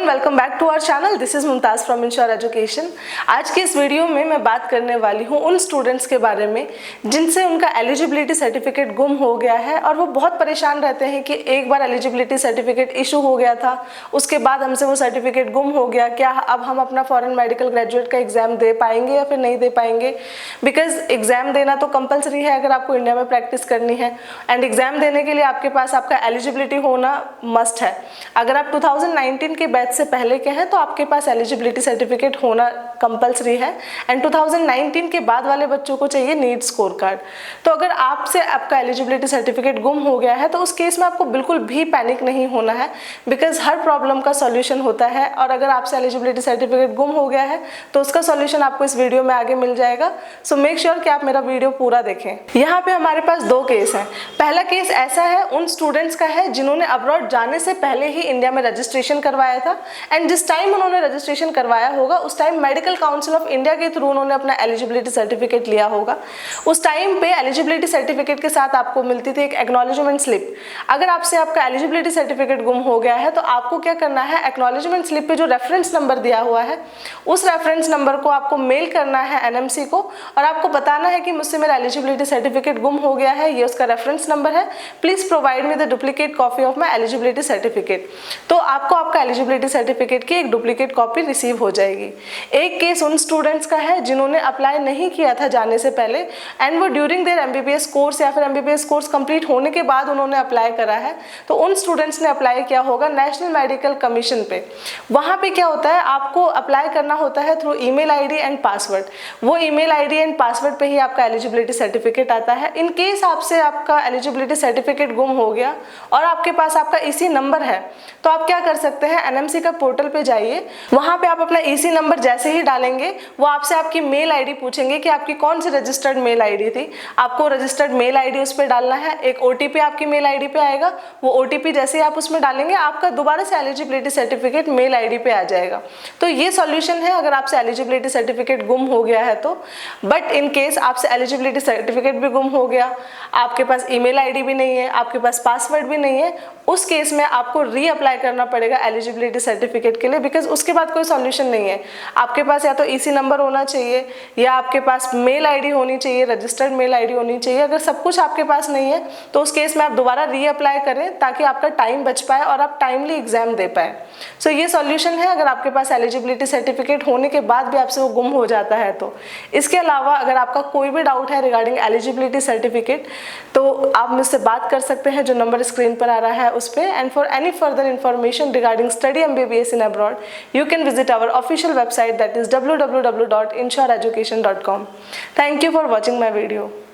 Welcome back to our channel. This is Mumtaz from Ensure Education. आज की इस video में मैं बात करने वाली हूँ उन स्टूडेंट्स के बारे में जिनसे उनका एलिजिबिलिटी सर्टिफिकेट गुम हो गया है और वो बहुत परेशान रहते हैं कि एक बार एलिजिबिलिटी सर्टिफिकेट इशू हो गया था, उसके बाद हमसे वो सर्टिफिकेट गुम हो गया, क्या अब हम अपना फॉरेन मेडिकल ग्रेजुएट का एग्ज़ाम दे पाएंगे या फिर नहीं दे पाएंगे। बिकॉज एग्ज़ाम देना तो कंपलसरी है अगर आपको इंडिया में प्रैक्टिस करनी है, एंड एग्ज़ाम देने के लिए आपके पास आपका एलिजिबिलिटी होना मस्ट है। अगर आप 2019 के बैच से पहले के हैं तो आपके पास एलिजिबिलिटी सर्टिफिकेट होना कंपलसरी है, एंड 2019 के बाद वाले बच्चों को चाहिए नीट स्कोर कार्ड। तो अगर आपसे आपका एलिजिबिलिटी सर्टिफिकेट गुम हो गया है तो उस केस में आपको बिल्कुल भी पैनिक नहीं होना है, बिकॉज हर प्रॉब्लम का सॉल्यूशन होता है। और अगर आपसे एलिजिबिलिटी सर्टिफिकेट गुम हो गया है तो उसका सॉल्यूशन आपको इस वीडियो में आगे मिल जाएगा। सो मेक श्योर कि आप मेरा वीडियो पूरा देखें। यहाँ पे हमारे पास दो केस हैं। पहला केस ऐसा है, उन स्टूडेंट्स का है जिन्होंने अब्रॉड जाने से पहले ही इंडिया में रजिस्ट्रेशन करवाया था, एंड जिस टाइम उन्होंने रजिस्ट्रेशन करवाया होगा उस time medical council of India के थ्रू उन्होंने अपना एलिजिबिलिटी सर्टिफिकेट लिया होगा। उस टाइम पे एलिजिबिलिटी सर्टिफिकेट के साथ आपको मिलती थी एक एक्नॉलेजमेंट स्लिप। अगर आपसे आपका एलिजिबिलिटी सर्टिफिकेट गुम हो गया है तो आपको क्या करना है, एक्नॉलेजमेंट स्लिप पे जो रेफरेंस नंबर दिया हुआ है उस रेफरेंस नंबर को आपको मेल करना है एनएमसी को, और आपको बताना है कि मुझसे मेरा एलिजिबिलिटी सर्टिफिकेट गुम हो गया है, ये उसका रेफरेंस नंबर है, please provide me the duplicate copy of my eligibility certificate. तो आपको आपका एलिजिबिलिटी सर्टिफिकेट की एक डुप्लीकेट कॉपी रिसीव हो जाएगी। एक केस उन स्टूडेंट्स का है जिन्होंने अप्लाई नहीं किया था जाने से पहले, एंड वो ड्यूरिंग देयर एमबीबीएस कोर्स या फिर एमबीबीएस कोर्स कंप्लीट होने के बाद उन्होंने अप्लाई करा है। तो उन स्टूडेंट्स ने अप्लाई किया होगा नेशनल मेडिकल कमीशन पे। वहाँ पे क्या होता है, आपको अप्लाई करना होता है through email ID and password. वो ईमेल आईडी एंड पासवर्ड पे ही आपका एलिजिबिलिटी सर्टिफिकेट आता है। इन केस आपसे आपका एलिजिबिलिटी सर्टिफिकेट गुम हो गया और आपके पास आपका ईसी नंबर है तो आप क्या कर सकते हैं, एनएमसी का पोर्टल पे जाइए। वहाँ पे आप अपना ईसी नंबर जैसे ही डालेंगे वो आपसे आपकी मेल आईडी पूछेंगे कि आपकी कौन सी रजिस्टर्ड मेल आईडी थी। आपको रजिस्टर्ड मेल आईडी उस पर डालना है। एक ओटीपी आपकी मेल आईडी पे आएगा, वो ओटीपी जैसे ही आप उसमें डालेंगे आपका दोबारा से एलिजिबिलिटी सर्टिफिकेट मेल आईडी पे आ जाएगा। तो ये सॉल्यूशन है अगर आपसे एलिजिबिलिटी सर्टिफिकेट गुम हो गया है तो। बट इन केस आपसे एलिजिबिलिटी सर्टिफिकेट भी गुम हो गया, आपके पास ईमेल आईडी भी नहीं है, आपके पास पासवर्ड भी नहीं है, उस केस में आपको रीअप्लाई करना पड़ेगा एलिजिबिलिटी सर्टिफिकेट के लिए, बिकॉज उसके बाद कोई सॉल्यूशन नहीं है। आपके पास या तो ईसी नंबर होना चाहिए या आपके पास मेल आईडी होनी चाहिए, रजिस्टर्ड मेल आईडी होनी चाहिए। अगर सब कुछ आपके पास नहीं है तो उस केस में आप दोबारा रीअप्लाई करें ताकि आपका टाइम बच पाए और आप टाइमली एग्जाम दे पाए। सो ये सॉल्यूशन है अगर आपके पास एलिजिबिलिटी सर्टिफिकेट होने के बाद भी आपसे वो गुम हो जाता है तो। इसके अलावा अगर आपका कोई भी डाउट है रिगार्डिंग एलिजिबिलिटी सर्टिफिकेट तो आप मुझसे बात कर सकते हैं, जो नंबर स्क्रीन पर आ रहा है उस पर। And for any further information regarding study MBBS in abroad, you can visit our official website, that is www.insureeducation.com. Thank you for watching my video.